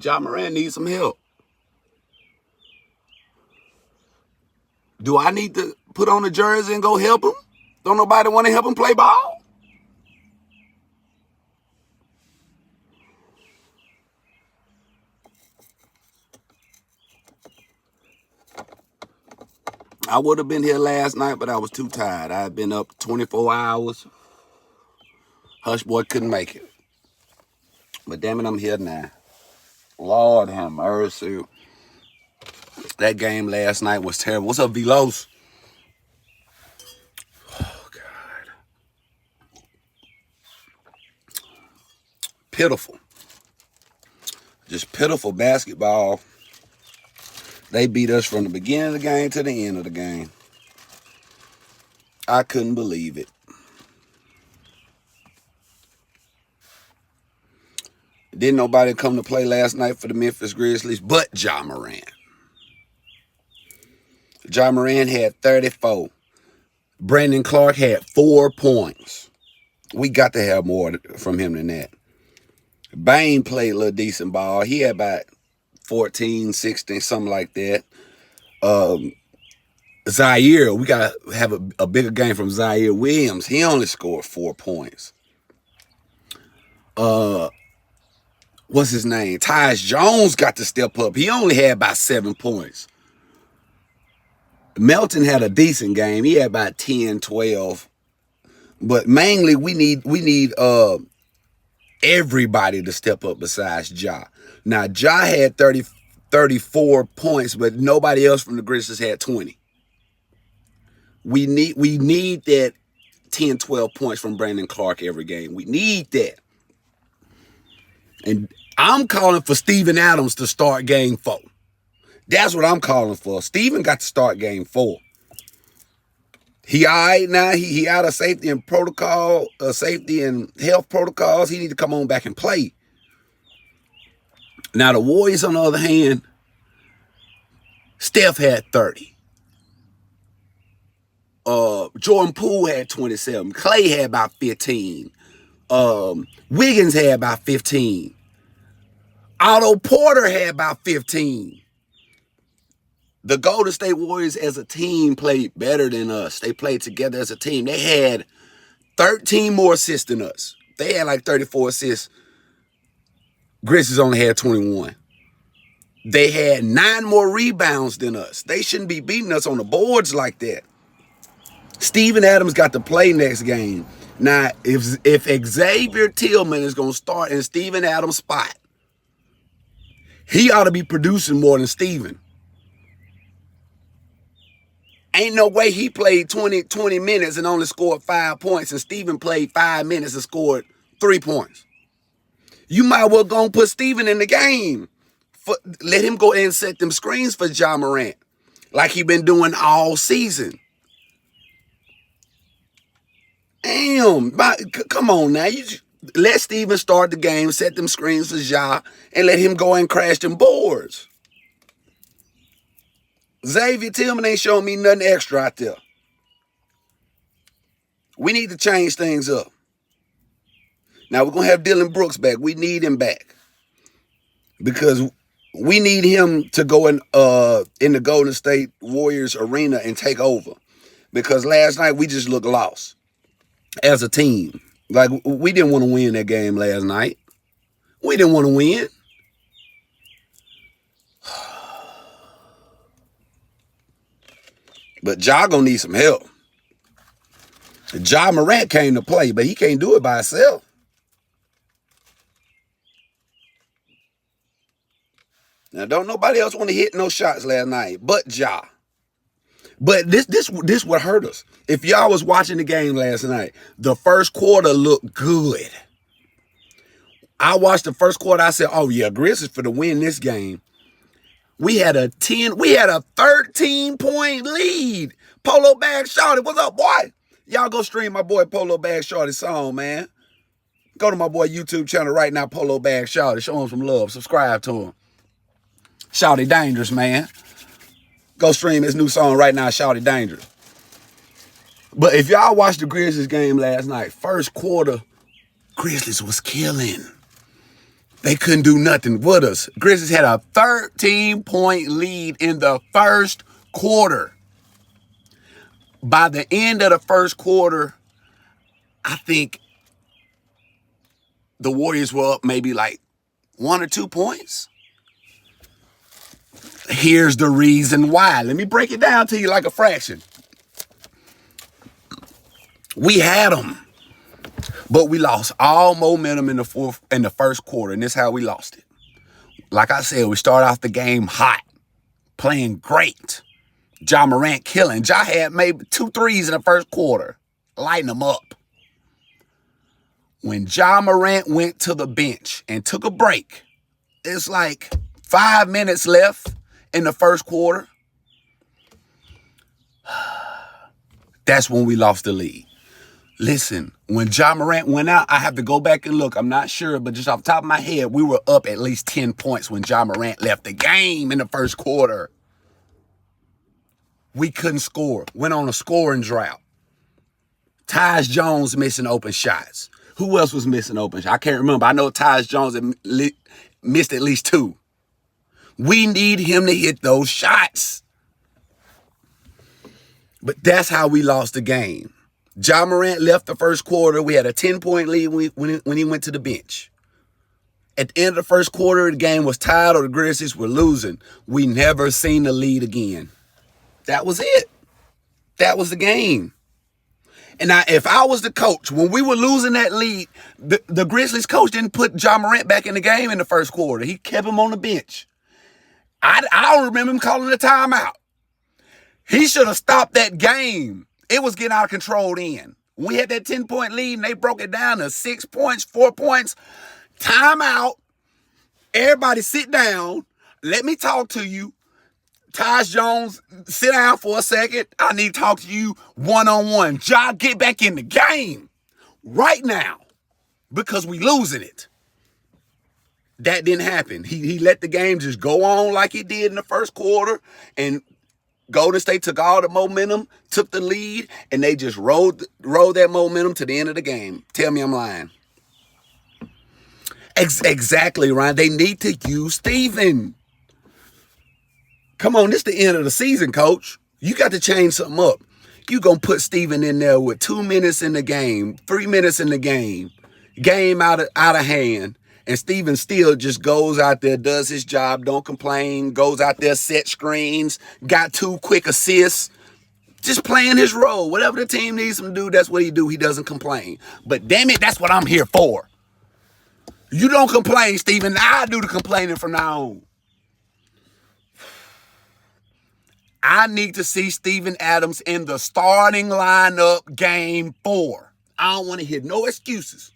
Ja Morant needs some help. Do I need to put on a jersey and go help him? Don't nobody want to help him play ball? I would have been here last night, but I was too tired. I had been up 24 hours. Hush boy couldn't make it. But damn it, I'm here now. Lord have mercy. That game last night was terrible. What's up, Velos? Oh, God. Pitiful. Just pitiful basketball. They beat us from the beginning of the game to the end of the game. I couldn't believe it. Didn't nobody come to play last night for the Memphis Grizzlies but Ja Morant. Ja Morant had 34. Brandon Clark had 4 points. We got to have more from him than that. Bane played a little decent ball. He had about 14, 16, something like that. Zaire, we got to have a bigger game from Zaire Williams. He only scored 4 points. What's his name? Tyus Jones got to step up. He only had about 7 points. Melton had a decent game. He had about 10, 12. But mainly we need everybody to step up besides Ja. Now, Ja had 34 points, but nobody else from the Grizzlies had 20. We need that 10, 12 points from Brandon Clark every game. We need that. And I'm calling for Steven Adams to start game 4. That's what I'm calling for. Steven got to start game 4. He all right now. He out of safety and protocol, safety and health protocols. He need to come on back and play. Now the Warriors, on the other hand, Steph had 30. Jordan Poole had 27. Clay had about 15. Wiggins had about 15. Otto Porter had about 15. The Golden State Warriors as a team played better than us. They played together as a team. They had 13 more assists than us. They had like 34 assists. Grizzlies only had 21. They had 9 more rebounds than us. They shouldn't be beating us on the boards like that. Steven Adams got to play next game. Now, if Xavier Tillman is going to start in Steven Adams' spot, he ought to be producing more than Steven. Ain't no way he played 20 minutes and only scored 5 points, and Steven played 5 minutes and scored 3 points. You might well go and put Steven in the game. Let him go and set them screens for Ja Morant like he been doing all season. Damn, come on now. Let Steven start the game, set them screens for Ja, and let him go and crash them boards. Xavier Tillman ain't showing me nothing extra out there. We need to change things up. Now, we're going to have Dylan Brooks back. We need him back. Because we need him to go in the Golden State Warriors arena and take over. Because last night, we just looked lost as a team. Like, we didn't want to win that game last night. We didn't want to win. But Ja gonna need some help. Ja Morant came to play, but he can't do it by himself. Now, don't nobody else want to hit no shots last night but Ja. But this what hurt us. If y'all was watching the game last night, the first quarter looked good. I watched the first quarter. I said, "Oh yeah, Grizzlies for to win this game." We had a 13-point lead. Polo Bag Shorty, what's up, boy? Y'all go stream my boy Polo Bag Shorty's song, man. Go to my boy YouTube channel right now, Polo Bag Shorty. Show him some love. Subscribe to him. Shorty Dangerous, man. Go stream his new song right now, Shorty Dangerous. But if y'all watched the Grizzlies game last night, first quarter, Grizzlies was killing. They couldn't do nothing with us. Grizzlies had a 13-point lead in the first quarter. By the end of the first quarter, I think the Warriors were up maybe like 1 or 2 points. Here's the reason why. Let me break it down to you like a fraction. We had them, but we lost all momentum in the first quarter, and this is how we lost it. Like I said, we started off the game hot, playing great. Ja Morant killing. Ja had maybe 2 threes in the first quarter, lighting them up. When Ja Morant went to the bench and took a break, it's like 5 minutes left in the first quarter. That's when we lost the lead. Listen, when Ja Morant went out, I have to go back and look. I'm not sure, but just off the top of my head, we were up at least 10 points when Ja Morant left the game in the first quarter. We couldn't score. Went on a scoring drought. Tyus Jones missing open shots. Who else was missing open shots? I can't remember. I know Tyus Jones missed at least 2. We need him to hit those shots. But that's how we lost the game. Ja Morant left the first quarter. We had a 10-point lead when he went to the bench. At the end of the first quarter, the game was tied or the Grizzlies were losing. We never seen the lead again. That was it. That was the game. And now, if I was the coach, when we were losing that lead, the Grizzlies coach didn't put Ja Morant back in the game in the first quarter. He kept him on the bench. I don't remember him calling a timeout. He should have stopped that game. It was getting out of control then. We had that 10-point lead, and they broke it down to 6 points, 4 points. Timeout. Everybody sit down. Let me talk to you. Tyus Jones, sit down for a second. I need to talk to you one-on-one. Ja, get back in the game right now because we losing it. That didn't happen. He let the game just go on like it did in the first quarter, and Golden State took all the momentum, took the lead, and they just rode that momentum to the end of the game. Tell me I'm lying. Exactly, Ryan. They need to use Steven. Come on, this is the end of the season, coach. You got to change something up. You going to put Steven in there with 2 minutes in the game, 3 minutes in the game out of hand, and Steven still just goes out there, does his job, don't complain, goes out there, set screens, got 2 quick assists, just playing his role. Whatever the team needs him to do, that's what he do. He doesn't complain. But damn it, that's what I'm here for. You don't complain, Steven. I do the complaining from now on. I need to see Steven Adams in the starting lineup game 4. I don't want to hear no excuses.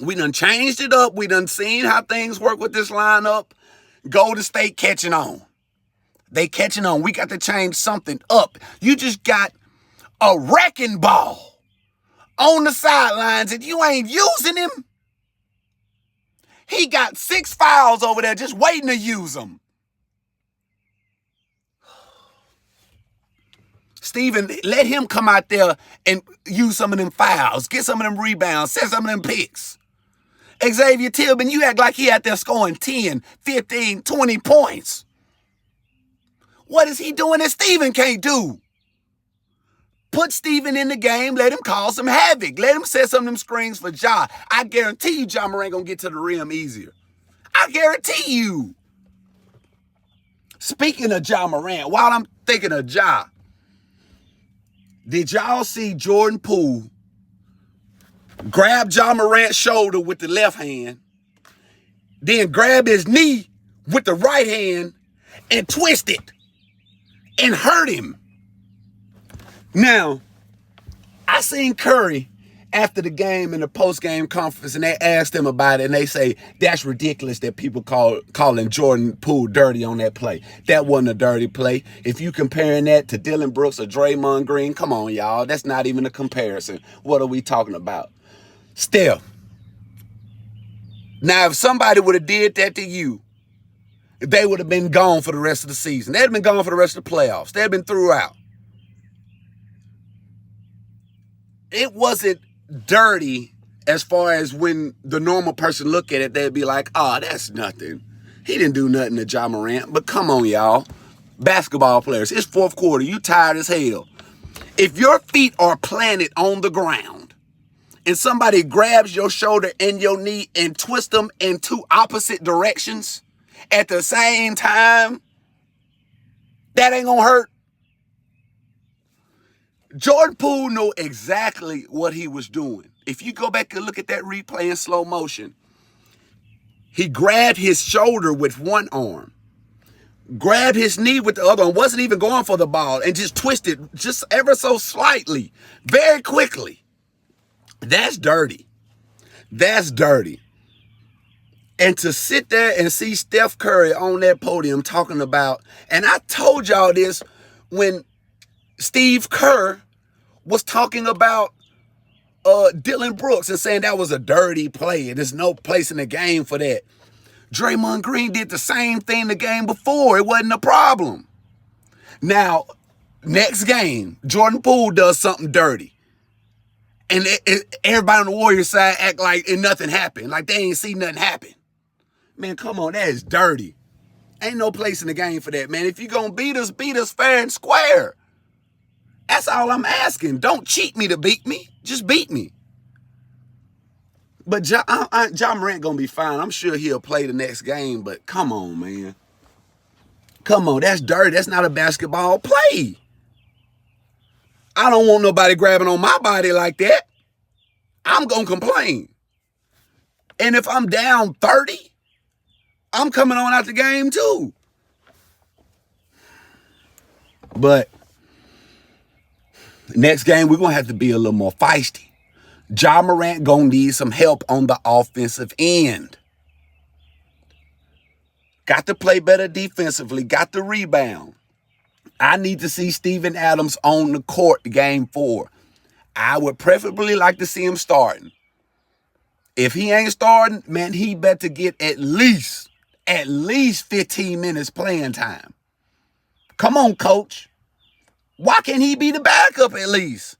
We done changed it up. We done seen how things work with this lineup. Golden State catching on. They catching on. We got to change something up. You just got a wrecking ball on the sidelines and you ain't using him. He got 6 fouls over there just waiting to use them. Steven, let him come out there and use some of them fouls, get some of them rebounds, set some of them picks. Xavier Tillman, you act like he out there scoring 10, 15, 20 points. What is he doing that Steven can't do? Put Steven in the game, let him cause some havoc. Let him set some of them screens for Ja. I guarantee you Ja Morant gonna get to the rim easier. I guarantee you. Speaking of Ja Morant, while I'm thinking of Ja, did y'all see Jordan Poole grab Ja Morant's shoulder with the left hand, then grab his knee with the right hand and twist it and hurt him? Now, I seen Curry after the game in the post-game conference, and they asked him about it, and they say, that's ridiculous that people calling Jordan Poole dirty on that play. That wasn't a dirty play. If you comparing that to Dylan Brooks or Draymond Green, come on, y'all. That's not even a comparison. What are we talking about? Steph. Now, if somebody would have did that to you, they would have been gone for the rest of the season. They'd have been gone for the rest of the playoffs. They'd have been throughout. It wasn't dirty As far as when the normal person look at it, they'd be like, oh, that's nothing. He didn't do nothing to Ja Morant. But come on, y'all. Basketball players, it's fourth quarter. You tired as hell. If your feet are planted on the ground and somebody grabs your shoulder and your knee and twists them in two opposite directions at the same time, that ain't gonna hurt. Jordan Poole knew exactly what he was doing. If you go back and look at that replay in slow motion, he grabbed his shoulder with one arm, grabbed his knee with the other, and wasn't even going for the ball, and just twisted just ever so slightly, very quickly. That's dirty. That's dirty. And to sit there and see Steph Curry on that podium talking about, and I told y'all this when Steve Kerr was talking about Dylan Brooks and saying that was a dirty play and there's no place in the game for that. Draymond Green did the same thing the game before. It wasn't a problem. Now, next game, Jordan Poole does something dirty. And everybody on the Warriors side act like nothing happened. Like they ain't see nothing happen. Man, come on, that is dirty. Ain't no place in the game for that, man. If you're going to beat us fair and square. That's all I'm asking. Don't cheat me to beat me. Just beat me. But Ja Morant going to be fine. I'm sure he'll play the next game, but come on, man. Come on, that's dirty. That's not a basketball play. I don't want nobody grabbing on my body like that. I'm going to complain. And if I'm down 30, I'm coming on out the game too. But next game, we're going to have to be a little more feisty. Ja Morant going to need some help on the offensive end. Got to play better defensively. Got to rebound. I need to see Steven Adams on the court game 4. I would preferably like to see him starting. If he ain't starting, man, he better get at least 15 minutes playing time. Come on, coach. Why can't he be the backup at least?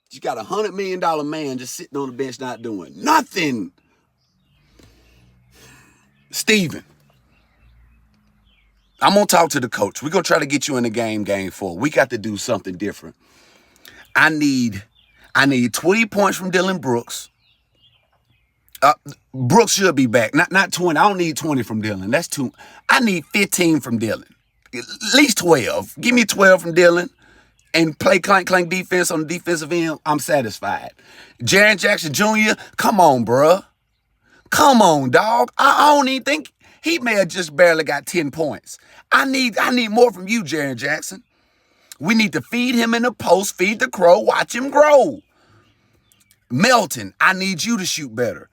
You got a $100 million man just sitting on the bench not doing nothing. Steven, I'm going to talk to the coach. We're going to try to get you in the game 4. We got to do something different. I need 20 points from Dylan Brooks. Brooks should be back. Not 20. I don't need 20 from Dylan. That's too. I need 15 from Dylan. At least 12. Give me 12 from Dylan and play clank defense on the defensive end. I'm satisfied. Jaren Jackson Jr., come on, bruh. Come on, dog. I don't even think he may have just barely got 10 points. I need more from you, Jaren Jackson. We need to feed him in the post, feed the crow, watch him grow. Melton, I need you to shoot better.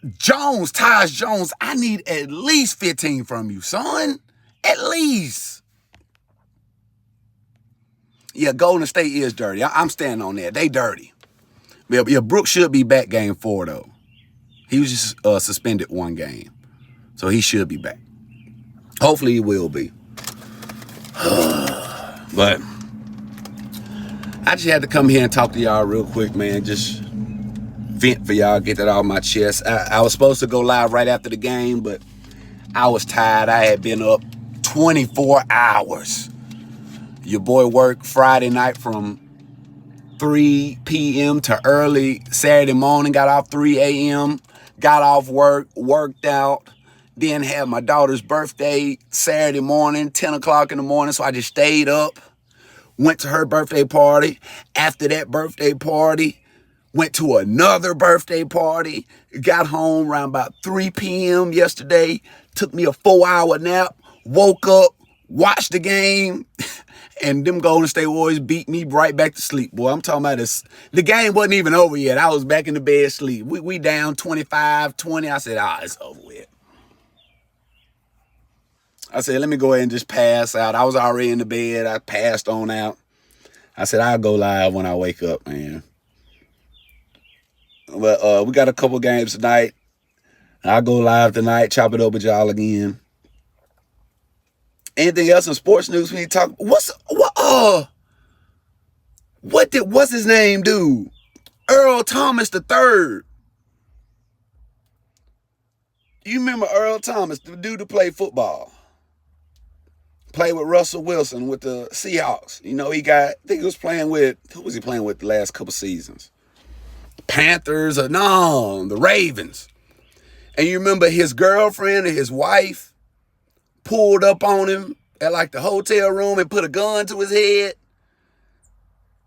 Tyus Jones, I need at least 15 from you, son. At least. Yeah, Golden State is dirty. I'm standing on that. They dirty. Yeah, Brooks should be back game 4, though. He was just suspended 1 game. So he should be back. Hopefully he will be. But I just had to come here and talk to y'all real quick, man. Just vent for y'all, get that off my chest. I was supposed to go live right after the game, but I was tired. I had been up 24 hours. Your boy worked Friday night from 3 p.m. to early Saturday morning, got off 3 a.m., got off work, worked out, then had my daughter's birthday Saturday morning, 10 o'clock in the morning, so I just stayed up, went to her birthday party. After that birthday party, went to another birthday party, got home around about 3 p.m. yesterday, took me a 4-hour nap, woke up, watched the game, and them Golden State Warriors beat me right back to sleep, boy. I'm talking about this. The game wasn't even over yet. I was back in the bed asleep. We down 25-20. I said, it's over with. I said, let me go ahead and just pass out. I was already in the bed. I passed on out. I said, I'll go live when I wake up, man. But we got a couple games tonight. I'll go live tonight, chop it up with y'all again. Anything else in sports news we need to talk? What's his name, dude? Earl Thomas the third. You remember Earl Thomas, the dude who played football? Played with Russell Wilson with the Seahawks. You know, I think he was playing with, who was he playing with the last couple seasons? Panthers or no, the Ravens. And you remember his girlfriend or his wife pulled up on him at like the hotel room and put a gun to his head?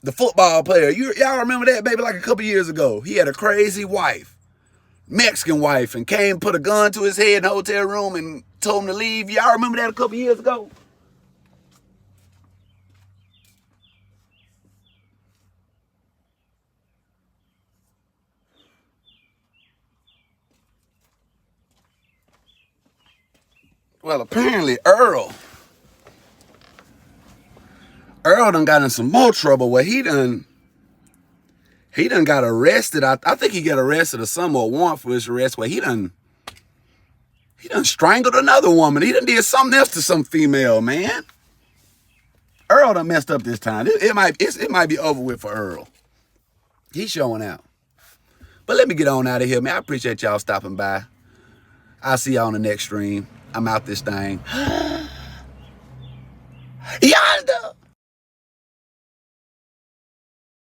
The football player. Y'all remember that, baby, like a couple years ago. He had a crazy wife, Mexican wife, and came, put a gun to his head in the hotel room and told him to leave. Y'all remember that a couple years ago? Well, apparently Earl done got in some more trouble where he done got arrested. I think he got arrested or some more warrant for his arrest where he done strangled another woman. He done did something else to some female, man. Earl done messed up this time. It might be over with for Earl. He's showing out. But let me get on out of here, man. I appreciate y'all stopping by. I'll see y'all on the next stream. I'm out this thing. Yonder.